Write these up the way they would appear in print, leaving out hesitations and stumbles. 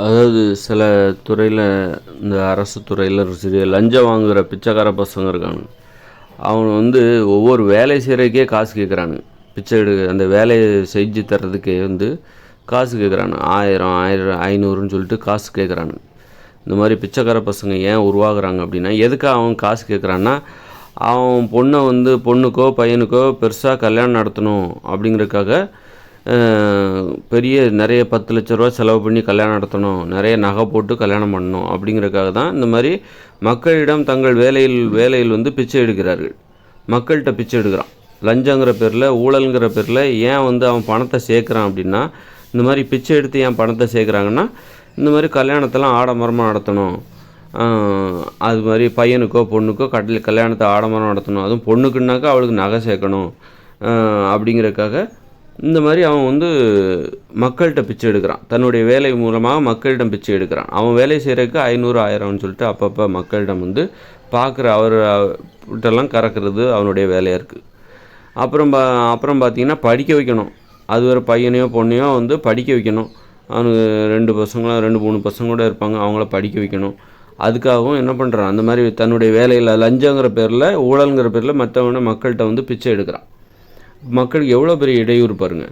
அதாவது சில துறையில் இந்த அரசு துறையில் சரி லஞ்சம் வாங்குகிற பிச்சைக்கார பசங்க இருக்காங்க. அவங்க ஒவ்வொரு வேலை செய்கிறதுக்கே காசு கேட்குறானுங்க. பிச்சை அந்த வேலையை செஞ்சு தர்றதுக்கே காசு கேட்குறானு 1000 சொல்லிட்டு காசு கேட்குறானுங்க. இந்த மாதிரி பிச்சைக்கார பசங்க ஏன் உருவாகுறாங்க அப்படின்னா, எதுக்காக அவன் காசு கேட்குறான்னா, அவன் பொண்ணுக்கோ பையனுக்கோ பெருசாக கல்யாணம் நடத்தணும் அப்படிங்கிறதுக்காக நிறைய 10 லட்ச ரூபா செலவு பண்ணி கல்யாணம் நடத்தணும், நிறைய நகை போட்டு கல்யாணம் பண்ணணும் அப்படிங்கிறதுக்காக தான் இந்த மாதிரி மக்களிடம் தங்கள் வேலையில் பிச்சை எடுக்கிறார்கள். மக்கள்கிட்ட பிச்சை எடுக்கிறான். லஞ்சங்கிற பேரில், ஊழலுங்கிற பேரில் ஏன் அவன் பணத்தை சேர்க்குறான் அப்படின்னா, இந்த மாதிரி பிச்சை எடுத்து ஏன் பணத்தை சேர்க்குறாங்கன்னா, இந்த மாதிரி கல்யாணத்தெல்லாம் ஆடம்பரமாக நடத்தணும், அது மாதிரி பையனுக்கோ பொண்ணுக்கோ கல்யாணத்தை ஆடம்பரம் நடத்தணும், அதுவும் பொண்ணுக்குன்னாக்கா அவளுக்கு நகை சேர்க்கணும் அப்படிங்கிறதுக்காக இந்த மாதிரி அவன் மக்கள்கிட்ட பிச்சை எடுக்கிறான். தன்னுடைய வேலை மூலமாக மக்களிடம் பிச்சை எடுக்கிறான். அவன் வேலை செய்கிறதுக்கு 500 1000 சொல்லிட்டு அப்பப்போ மக்களிடம் பார்க்குற அவர்கிட்டலாம் கறக்கிறது அவனுடைய வேலையாக இருக்குது. அப்புறம் பார்த்திங்கன்னா படிக்க வைக்கணும். அது ஒரு பையனையோ பொண்ணையோ படிக்க வைக்கணும். அவனுக்கு 2 3 பசங்களோட இருப்பாங்க, அவங்கள படிக்க வைக்கணும். அதுக்காகவும் என்ன பண்ணுறான், அந்த மாதிரி தன்னுடைய வேலையில் லஞ்சங்கிற பேரில், ஊழலுங்கிற பேரில் மக்கள்கிட்ட பிச்சை எடுக்கிறான். மக்களுக்கு எவ்வளோ பெரிய இடையூறு பாருங்கள்.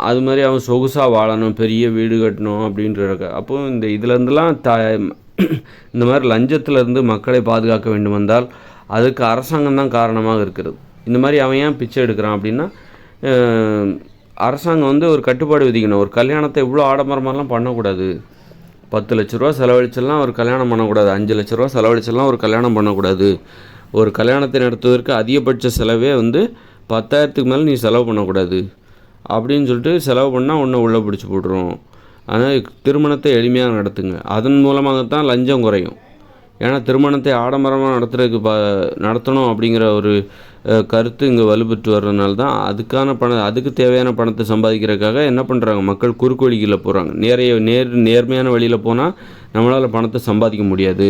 அது மாதிரி அவன் சொகுசாக வாழணும், பெரிய வீடு கட்டணும் அப்படின்றக்க. அப்போது இதுலேருந்துலாம் இந்த மாதிரி லஞ்சத்திலேருந்து மக்களை பாதுகாக்க வேண்டும் என்றால் அதுக்கு அரசாங்கம் தான் காரணமாக இருக்கிறது. இந்த மாதிரி அவன் ஏன் பிச்சை எடுக்கிறான் அப்படின்னா, அரசாங்கம் ஒரு கட்டுப்பாடு விதிக்கணும். ஒரு கல்யாணத்தை இவ்வளோ ஆடம்பரமாலாம் பண்ணக்கூடாது. 10 லட்ச ரூபா செலவழிச்செல்லாம் ஒரு கல்யாணம் பண்ணக்கூடாது. 5 லட்ச ரூபா செலவழிச்செல்லாம் ஒரு கல்யாணம் பண்ணக்கூடாது. ஒரு கல்யாணத்தை நடத்துவதற்கு அதிகபட்ச செலவே 10,000க்கு மேலே நீ செலவு பண்ணக்கூடாது அப்படின்னு சொல்லிட்டு செலவு பண்ணால் ஒன்று உள்ளே பிடிச்சி போட்டுரும். ஆனால் திருமணத்தை எளிமையாக நடத்துங்க. அதன் மூலமாகத்தான் லஞ்சம் குறையும். ஏன்னா திருமணத்தை ஆடம்பரமாக நடத்தணும் அப்படிங்கிற ஒரு கருத்து இங்கே வலுப்பெற்று வர்றதுனால தான் அதுக்கு தேவையான பணத்தை சம்பாதிக்கிறதுக்காக என்ன பண்ணுறாங்க, மக்கள் குறுக்கு வழிகளில் போகிறாங்க. நேர்மையான வழியில் போனால் நம்மளால் பணத்தை சம்பாதிக்க முடியாது,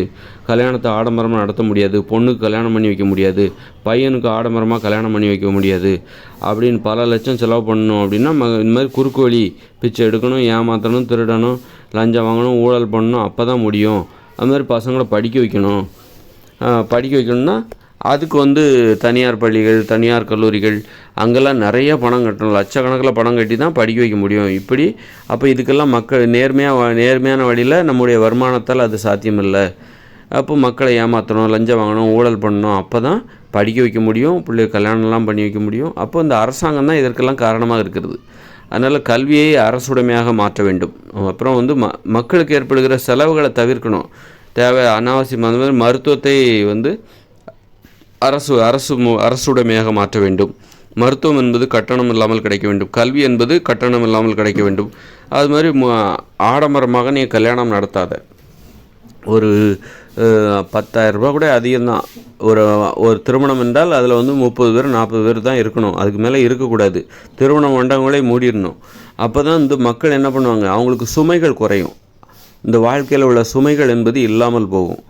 கல்யாணத்தை ஆடம்பரமாக நடத்த முடியாது, பொண்ணுக்கு கல்யாணம் பண்ணி வைக்க முடியாது, பையனுக்கு ஆடம்பரமாக கல்யாணம் பண்ணி வைக்க முடியாது அப்படின்னு பல லட்சம் செலவு பண்ணணும் அப்படின்னா இந்த மாதிரி குறுக்கு வழி பிச்சை எடுக்கணும், ஏமாற்றணும், திருடணும், லஞ்சம் வாங்கணும், ஊழல் பண்ணணும், அப்போ தான் முடியும். அது மாதிரி பசங்களை படிக்க வைக்கணும்னா அதுக்கு தனியார் பள்ளிகள், தனியார் கல்லூரிகள் அங்கெல்லாம் நிறைய பணம் கட்டணும். லட்சக்கணக்கில் பணம் கட்டி தான் படிக்க வைக்க முடியும். அப்போ இதுக்கெல்லாம் மக்கள் நேர்மையான வழியில் நம்முடைய வருமானத்தால் அது சாத்தியமில்லை. அப்போ மக்களை ஏமாற்றணும், லஞ்சம் வாங்கணும், ஊழல் பண்ணணும், அப்போ தான் படிக்க வைக்க முடியும், பிள்ளைகள் கல்யாணம்லாம் பண்ணி வைக்க முடியும். அப்போ இந்த அரசாங்கம் தான் இதற்கெல்லாம் காரணமாக இருக்கிறது. அதனால் கல்வியை அரசுடைமையாக மாற்ற வேண்டும். அப்புறம் மக்களுக்கு ஏற்படுகிற செலவுகளை தவிர்க்கணும். அனாவசியமான மருத்துவத்தை அரசுடைமையாக மாற்ற வேண்டும். மருத்துவம் என்பது கட்டணம் இல்லாமல் கிடைக்க வேண்டும். கல்வி என்பது கட்டணம் இல்லாமல் கிடைக்க வேண்டும். அது மாதிரி ஆடம்பரமாக நீ கல்யாணம் நடத்தாத. ஒரு 10,000 ரூபா கூட அதிகம்தான். ஒரு திருமணம் என்றால் அதில் 30 பேர் 40 பேர் தான் இருக்கணும், அதுக்கு மேலே இருக்கக்கூடாது. திருமண மண்டபங்களே மூடிடணும். அப்போ தான் மக்கள் என்ன பண்ணுவாங்க, அவங்களுக்கு சுமைகள் குறையும். இந்த வாழ்க்கையில் உள்ள சுமைகள் என்பது இல்லாமல் போகும்.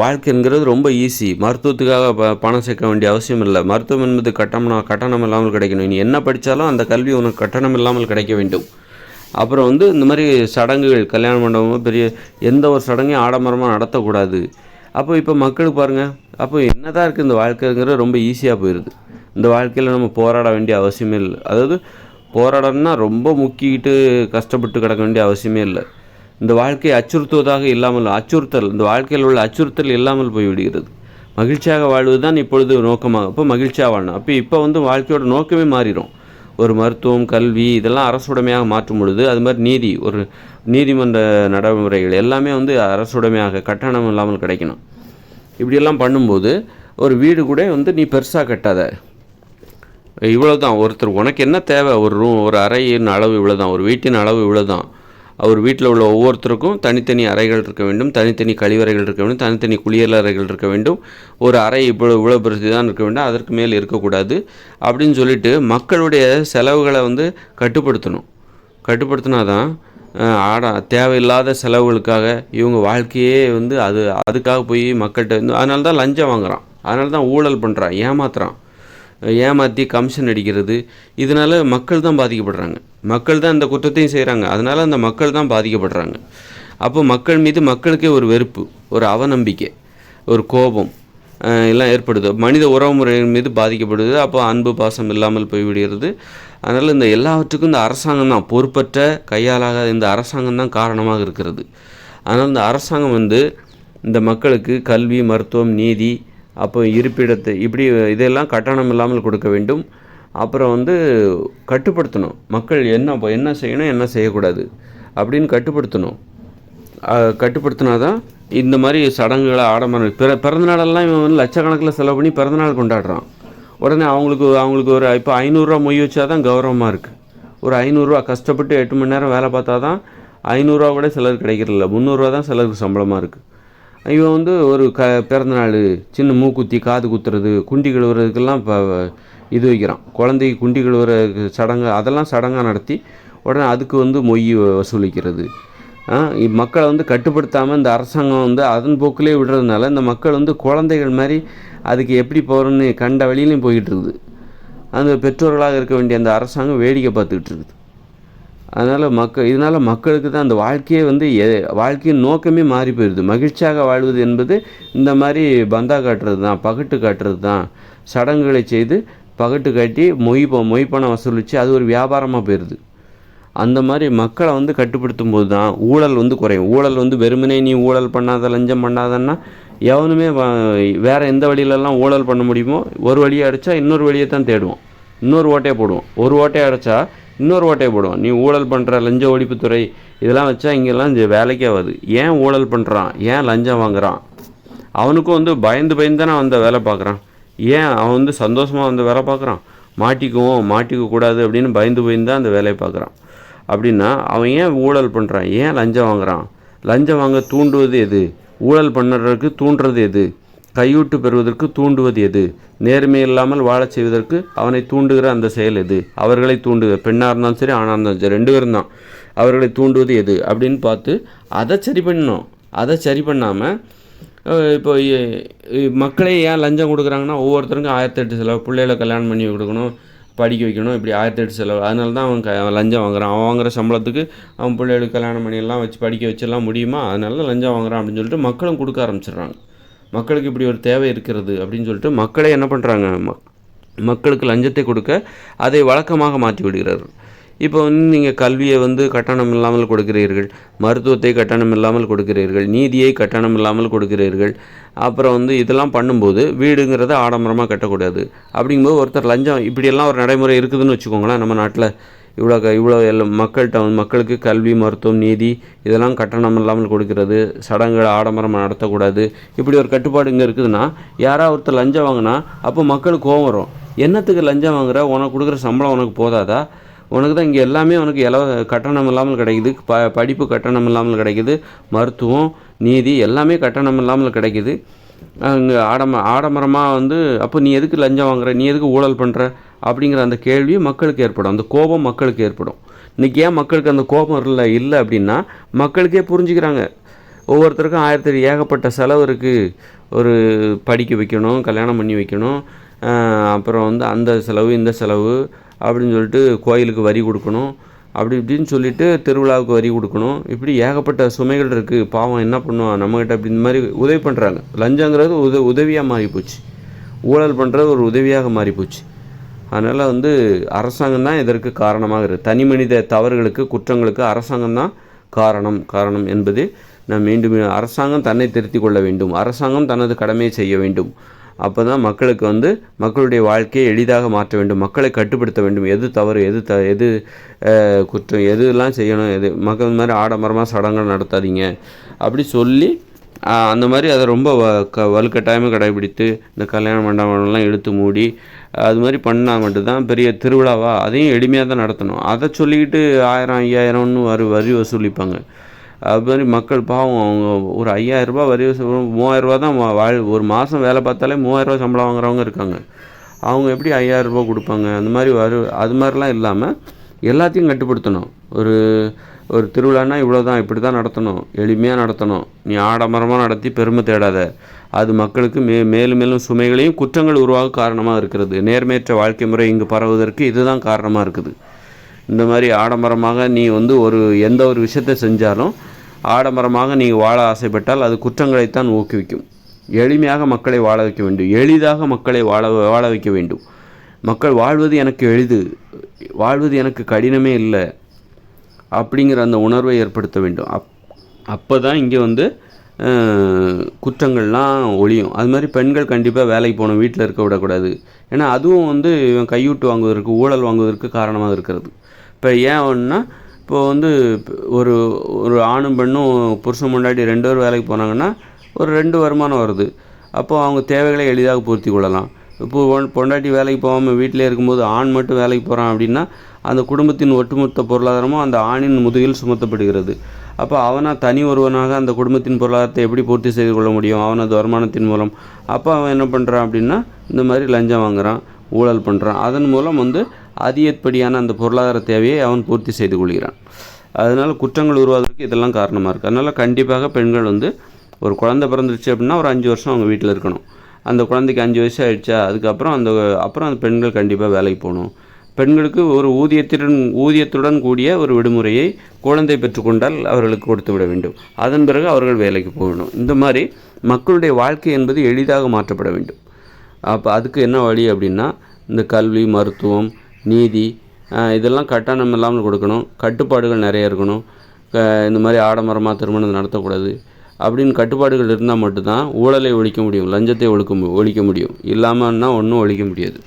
வாழ்க்கைங்கிறது ரொம்ப ஈஸி. மருத்துவத்துக்காக பணம் சேர்க்க வேண்டிய அவசியம் இல்லை. மருத்துவம் என்பது கட்டணம் இல்லாமல் கிடைக்கணும். நீ என்ன படித்தாலும் அந்த கல்வி உனக்கு கட்டணம் இல்லாமல் கிடைக்க வேண்டும். அப்புறம் இந்த மாதிரி சடங்குகள், கல்யாண மண்டபமும் பெரிய எந்த ஒரு சடங்கையும் ஆடம்பரமாக நடத்தக்கூடாது. இப்போ மக்களுக்கு பாருங்கள், அப்போ என்ன தான் இருக்குது, இந்த வாழ்க்கைங்கிறது ரொம்ப ஈஸியாக போயிடுது. இந்த வாழ்க்கையில் நம்ம போராட வேண்டிய அவசியமே இல்லை. அதாவது போராடணும்னா ரொம்ப முக்கிட்டு கஷ்டப்பட்டு கிடக்க வேண்டிய அவசியமே இல்லை. இந்த வாழ்க்கையை அச்சுறுத்துவதாக இல்லாமல் இந்த வாழ்க்கையில் உள்ள அச்சுறுத்தல் இல்லாமல் போய்விடுகிறது. மகிழ்ச்சியாக வாழ்வது தான் இப்பொழுது நோக்கமாக. அப்போ மகிழ்ச்சியாக வாழணும். இப்போ வாழ்க்கையோட நோக்கமே மாறிடும். ஒரு மருத்துவம், கல்வி இதெல்லாம் அரசுடைமையாக மாற்றும் பொழுது, அது மாதிரி ஒரு நீதிமன்ற நடைமுறைகள் எல்லாமே அரசுடைமையாக கட்டணம் இல்லாமல் கிடைக்கணும். இப்படியெல்லாம் பண்ணும்போது ஒரு வீடு கூட நீ பெருசாக கட்டாத, இவ்வளோ தான். உனக்கு என்ன தேவை, ஒரு அறையின் அளவு இவ்வளோ தான், ஒரு வீட்டின் அளவு இவ்வளோ தான். அவர் வீட்டில் உள்ள ஒவ்வொருத்தருக்கும் தனித்தனி அறைகள் இருக்க வேண்டும், தனித்தனி கழிவறைகள் இருக்க வேண்டும், தனித்தனி குளியல் அறைகள் இருக்க வேண்டும். ஒரு அறை இவ்வளோ பெருசு தான் இருக்க வேண்டும், அதற்கு மேல் இருக்கக்கூடாது அப்படின்னு சொல்லிட்டு மக்களுடைய செலவுகளை கட்டுப்படுத்தினா தான் தேவையில்லாத செலவுகளுக்காக இவங்க வாழ்க்கையே அதுக்காக போய் மக்கள்கிட்ட அதனால தான் லஞ்சம் வாங்குகிறான், அதனால தான் ஊழல் பண்ணுறான், ஏமாத்துறான். ஏமாற்றி கமிஷன் அடிக்கிறது, இதனால் மக்கள் தான் பாதிக்கப்படுறாங்க. மக்கள் தான் இந்த குற்றத்தையும் செய்கிறாங்க. அதனால் அந்த மக்கள் தான் பாதிக்கப்படுறாங்க. அப்போ மக்கள் மீது மக்களுக்கே ஒரு வெறுப்பு, ஒரு அவநம்பிக்கை, ஒரு கோபம் எல்லாம் ஏற்படுது. மனித உறவுமுறையின் மீது பாதிக்கப்படுது. அப்போ அன்பு பாசம் இல்லாமல் போய்விடுகிறது. அதனால் இந்த எல்லாவற்றுக்கும் இந்த அரசாங்கம் தான் பொறுப்பற்ற கையாளாக இந்த அரசாங்கம் தான் காரணமாக இருக்கிறது. அதனால் இந்த அரசாங்கம் இந்த மக்களுக்கு கல்வி, மருத்துவம், நீதி, அப்போ இருப்பிடத்தை இப்படி இதெல்லாம் கட்டணம் இல்லாமல் கொடுக்க வேண்டும். அப்புறம் கட்டுப்படுத்தணும். மக்கள் என்ன செய்யணும், என்ன செய்யக்கூடாது அப்படின்னு கட்டுப்படுத்தணும். கட்டுப்படுத்தினா தான் இந்த மாதிரி சடங்குகளை ஆடம்பரம் பிறந்தநாளெல்லாம் இவன் லட்சக்கணக்கில் செலவு பண்ணி பிறந்தநாள் கொண்டாடுறான். உடனே அவங்களுக்கு ஒரு இப்போ 500 மொய் வச்சா தான் கௌரவமாக இருக்குது. ஒரு 500 கஷ்டப்பட்டு 8 மணி நேரம் வேலை பார்த்தா தான் 500 கூட சிலருக்கு கிடைக்கிறதில்ல, 300 தான் சிலருக்கு சம்பளமாக இருக்குது. இவன் ஒரு பிறந்தநாள், சின்ன மூக்குத்தி, காது குத்துறது, குண்டி கழுவுறதுக்கெல்லாம் இப்போ இது வைக்கிறான். குழந்தைக்கு குண்டி கழுவுற சடங்கு, அதெல்லாம் சடங்காக நடத்தி உடனே அதுக்கு மொய் வசூலிக்கிறது. மக்களை கட்டுப்படுத்தாமல் இந்த அரசாங்கம் அதன் போக்கிலே விடுறதுனால இந்த மக்கள் குழந்தைகள் மாதிரி அதுக்கு எப்படி போகிறோன்னு கண்ட வழியிலையும் போய்கிட்டு இருக்குது. அந்த பெற்றோர்களாக இருக்க வேண்டிய அந்த அரசாங்கம் வேடிக்கை பார்த்துக்கிட்டு இருக்குது. அதனால் இதனால் மக்களுக்கு தான் அந்த வாழ்க்கையே வாழ்க்கையின் நோக்கமே மாறி போயிடுது. மகிழ்ச்சியாக வாழ்வது என்பது இந்த மாதிரி பந்தா காட்டுறது தான், பகட்டு காட்டுறது தான். சடங்குகளை செய்து பகட்டு காட்டி மொய் பணம் வசூலித்து அது ஒரு வியாபாரமாக போயிடுது. அந்த மாதிரி மக்களை கட்டுப்படுத்தும் போது தான் ஊழல் குறையும். ஊழல் வெறுமனே நீ ஊழல் பண்ணாத, லஞ்சம் பண்ணாதன்னா எவனுமே வேறு எந்த வழியிலலாம் ஊழல் பண்ண முடியுமோ ஒரு வழியை அடைச்சா இன்னொரு வழியை தான் தேடுவோம், இன்னொரு ஓட்டையை போடுவோம். ஒரு ஓட்டையை அடைச்சா இன்னொரு ஓட்டையை போடுவோம். நீ ஊழல் பண்ணுற லஞ்ச ஒழிப்புத்துறை இதெல்லாம் வச்சா இங்கெல்லாம் வேலைக்கே ஆகாது. ஏன் ஊழல் பண்ணுறான், ஏன் லஞ்சம் வாங்குகிறான்? அவனுக்கும் பயந்து தானே அந்த வேலை பார்க்குறான். ஏன் அவன் சந்தோஷமாக வேலை பார்க்குறான்? மாட்டிக்க கூடாது அப்படின்னு பயந்து தான் அந்த வேலையை பார்க்குறான். அப்படின்னா அவன் ஏன் ஊழல் பண்ணுறான், ஏன் லஞ்சம் வாங்குகிறான்? லஞ்சம் வாங்க தூண்டுவது எது? ஊழல் பண்ணுறதுக்கு தூண்டுறது எது? கையூட்டு பெறுவதற்கு தூண்டுவது எது? நேர்மை இல்லாமல் வாழச் செய்வதற்கு அவனை தூண்டுகிற அந்த செயல் எது? அவர்களை தூண்டுகிற, பெண்ணாக இருந்தாலும் சரி ஆணாக இருந்தாலும் சரி 2 பேரும் தான். அவர்களை தூண்டுவது எது அப்படின்னு பார்த்து அதை சரி பண்ணணும். அதை சரி பண்ணாமல் இப்போ மக்களே ஏன் லஞ்சம் கொடுக்குறாங்கன்னா ஒவ்வொருத்தருக்கும் 1008 செலவு, பிள்ளைகளை கல்யாணம் பண்ணி கொடுக்கணும், படிக்க வைக்கணும், இப்படி 1008 செலவு. அதனால தான் அவன் லஞ்சம் வாங்குறான். அவன் வாங்குகிற சம்பளத்துக்கு அவன் பிள்ளைகளுக்கு கல்யாணம் பண்ணியெல்லாம் வச்சு படிக்க வச்சிடலாம் முடியுமா? அதனால தான் லஞ்சம் வாங்குறான் அப்படின்னு சொல்லிட்டு மக்களும் கொடுக்க ஆரம்பிச்சிடுறாங்க. மக்களுக்கு இப்படி ஒரு தேவை இருக்கிறது அப்படின்னு சொல்லிட்டு மக்களே என்ன பண்ணுறாங்க, மக்களுக்கு லஞ்சத்தை கொடுக்க அதை வழக்கமாக மாற்றி விடுகிறார்கள். இப்போ நீங்கள் கல்வியை கட்டணம் இல்லாமல் கொடுக்கிறீர்கள், மருத்துவத்தை கட்டணம் இல்லாமல் கொடுக்கிறீர்கள், நீதியை கட்டணம் இல்லாமல் கொடுக்கிறீர்கள். அப்புறம் இதெல்லாம் பண்ணும்போது வீடுங்கிறத ஆடம்பரமாக கட்டக்கூடாது. அப்படிங்கும்போது ஒருத்தர் லஞ்சம் இப்படியெல்லாம் ஒரு நடைமுறை இருக்குதுன்னு வச்சுக்கோங்களேன். நம்ம நாட்டில் இவ்வளோ மக்களுக்கு கல்வி, மருத்துவம், நீதி இதெல்லாம் கட்டணம் இல்லாமல் கொடுக்கிறது, சடங்குகளை ஆடம்பரமாக நடத்தக்கூடாது, இப்படி ஒரு கட்டுப்பாடு இங்கே இருக்குதுன்னா யாராவது ஒருத்தர் லஞ்சம் வாங்கினா அப்போ மக்களுக்கு கோவம் வரும். என்னத்துக்கு லஞ்சம் வாங்குற? உனக்கு கொடுக்குற சம்பளம் உனக்கு போதாதா? உனக்கு தான் இங்கே எல்லாமே உனக்கு கட்டணம் இல்லாமல் கிடைக்குது, படிப்பு கட்டணம் இல்லாமல் கிடைக்குது, மருத்துவம், நீதி எல்லாமே கட்டணம் இல்லாமல் கிடைக்குது. இங்கே ஆடம்பரமாக அப்போ நீ எதுக்கு லஞ்சம் வாங்குற, நீ எதுக்கு ஊழல் பண்ணுற அப்படிங்கிற அந்த கேள்வி மக்களுக்கு ஏற்படும், அந்த கோபம் மக்களுக்கு ஏற்படும். இன்றைக்கி ஏன் மக்களுக்கு அந்த கோபம் இல்லை அப்படின்னா மக்களுக்கே புரிஞ்சுக்கிறாங்க. ஒவ்வொருத்தருக்கும் 1008 ஏகப்பட்ட செலவு இருக்குது. ஒரு படிக்க வைக்கணும், கல்யாணம் பண்ணி வைக்கணும், அப்புறம் அந்த செலவு இந்த செலவு அப்படின்னு சொல்லிட்டு கோயிலுக்கு வரி கொடுக்கணும், அப்படி இப்படின்னு சொல்லிட்டு திருவிழாவுக்கு வரி கொடுக்கணும். இப்படி ஏகப்பட்ட சுமைகள் இருக்குது. பாவம் என்ன பண்ணுவான் நம்மகிட்ட, அப்படி இந்த மாதிரி உதவி பண்ணுறாங்க. லஞ்சங்கிறது உதவியாக மாறிப்போச்சு, ஊழல் பண்ணுறது ஒரு உதவியாக மாறிப்போச்சு. அதனால் அரசாங்கம் தான் இதற்கு காரணமாக இருக்குது. தனி மனித தவறுகளுக்கு, குற்றங்களுக்கு அரசாங்கம் தான் காரணம் என்பது நான் மீண்டும் அரசாங்கம் தன்னை திருத்தி கொள்ள வேண்டும், அரசாங்கம் தனது கடமையை செய்ய வேண்டும். அப்போ தான் மக்களுக்கு மக்களுடைய வாழ்க்கையை எளிதாக மாற்ற வேண்டும், மக்களை கட்டுப்படுத்த வேண்டும். எது தவறு, எது குற்றம், எதுலாம் செய்யணும், மக்கள் இந்த மாதிரி ஆடம்பரமாக சடங்குகள் நடத்தாதீங்க அப்படி சொல்லி அந்த மாதிரி அதை ரொம்ப வலுக்கட்டாயமாக கடைபிடித்து இந்த கல்யாண மண்டபம்லாம் இழுத்து மூடி அது மாதிரி பண்ணால் மட்டும்தான் பெரிய திருவிழாவா, அதையும் எளிமையாக தான் நடத்தணும். அதை சொல்லிக்கிட்டு 1000 5000ன்னு வரி வசூலிப்பாங்க. அது மாதிரி மக்கள் பாவம், அவங்க ஒரு 5000 ரூபா வரி 3000 தான் ஒரு மாதம் வேலை பார்த்தாலே 3000 சம்பளம் வாங்குறவங்க இருக்காங்க. அவங்க எப்படி 5000 ரூபா கொடுப்பாங்க? அந்த மாதிரி அது மாதிரிலாம் இல்லாமல் எல்லாத்தையும் கட்டுப்படுத்தணும். ஒரு ஒரு திருவிழான்னா இவ்வளோ தான், இப்படி தான் நடத்தணும், எளிமையாக நடத்தணும், நீ ஆடம்பரமாக நடத்தி பெருமை தேடாத, அது மக்களுக்கு மேலும் மேலும் சுமைகளையும் குற்றங்கள் உருவாக காரணமாக இருக்கிறது. நேர்மையற்ற வாழ்க்கை முறை இங்கு பரவுவதற்கு இதுதான் காரணமாக இருக்குது. இந்த மாதிரி ஆடம்பரமாக நீ எந்த ஒரு விஷயத்தை செஞ்சாலும் ஆடம்பரமாக நீ வாழ ஆசைப்பட்டால் அது குற்றங்களைத்தான் ஊக்குவிக்கும். எளிமையாக மக்களை வாழ வைக்க வேண்டும், எளிதாக மக்களை வாழ வைக்க வேண்டும். மக்கள் வாழ்வது எனக்கு எளிது, வாழ்வது எனக்கு கடினமே இல்லை அப்படிங்கிற அந்த உணர்வை ஏற்படுத்த வேண்டும். அப்போ தான் இங்கே குற்றங்கள்லாம் ஒழியும். அது மாதிரி பெண்கள் கண்டிப்பாக வேலைக்கு போகணும், வீட்டில் இருக்க விடக்கூடாது. ஏன்னா அதுவும் இவன் கையூட்டு வாங்குவதற்கு, ஊழல் வாங்குவதற்கு காரணமாக இருக்கிறது. இப்போ ஏன் ஒன்றுனா, இப்போது ஒரு ஒரு ஆணும் பெண்ணும் புருஷன் முன்னாடி 2 பேர் வேலைக்கு போனாங்கன்னா ஒரு 2 வருமானம் வருது. அப்போது அவங்க தேவைகளை எளிதாக பூர்த்தி கொள்ளலாம். இப்போது பொண்டாட்டி வேலைக்கு போகாமல் வீட்டிலே இருக்கும்போது ஆண் மட்டும் வேலைக்கு போகிறான் அப்படின்னா அந்த குடும்பத்தின் ஒட்டுமொத்த பொருளாதாரமும் அந்த ஆணின் முதுகில் சுமத்தப்படுகிறது. அப்போ அவனாக தனி ஒருவனாக அந்த குடும்பத்தின் பொருளாதாரத்தை எப்படி பூர்த்தி செய்து கொள்ள முடியும் அவனது வருமானத்தின் மூலம்? அப்போ அவன் என்ன பண்ணுறான் அப்படின்னா இந்த மாதிரி லஞ்சம் வாங்குகிறான், ஊழல் பண்ணுறான். அதன் மூலம் அதிகப்படியான அந்த பொருளாதார தேவையை அவன் பூர்த்தி செய்து கொள்கிறான். அதனால் குற்றங்கள் உருவாவதற்கு இதெல்லாம் காரணமாக இருக்குது. அதனால் கண்டிப்பாக பெண்கள் ஒரு குழந்தை பிறந்துருச்சு அப்படின்னா ஒரு 5 வருஷம் அவங்க வீட்டில் இருக்கணும். அந்த குழந்தைக்கு 5 வயசு ஆகிடுச்சா அதுக்கப்புறம் அந்த பெண்கள் கண்டிப்பாக வேலைக்கு போகணும். பெண்களுக்கு ஒரு ஊதியத்துடன் கூடிய ஒரு விடுமுறையை குழந்தை பெற்றுக்கொண்டால் அவர்களுக்கு கொடுத்து விட வேண்டும். அதன் பிறகு அவர்கள் வேலைக்கு போகணும். இந்த மாதிரி மக்களுடைய வாழ்க்கை என்பது எளிதாக மாற்றப்பட வேண்டும். அப்போ அதுக்கு என்ன வழி அப்படின்னா இந்த கல்வி, மருத்துவம், நீதி இதெல்லாம் கட்டணம் இல்லாமல் கொடுக்கணும். கட்டுப்பாடுகள் நிறைய இருக்கணும். இந்த மாதிரி ஆடம்பரமாக திருமணம் நடத்தக்கூடாது அப்படின்னு கட்டுப்பாடுகள் இருந்தால் மட்டும்தான் ஊழலை ஒழிக்க முடியும், லஞ்சத்தை ஒழிக்க முடியும். இல்லாமல்னா ஒன்றும் ஒழிக்க முடியாது.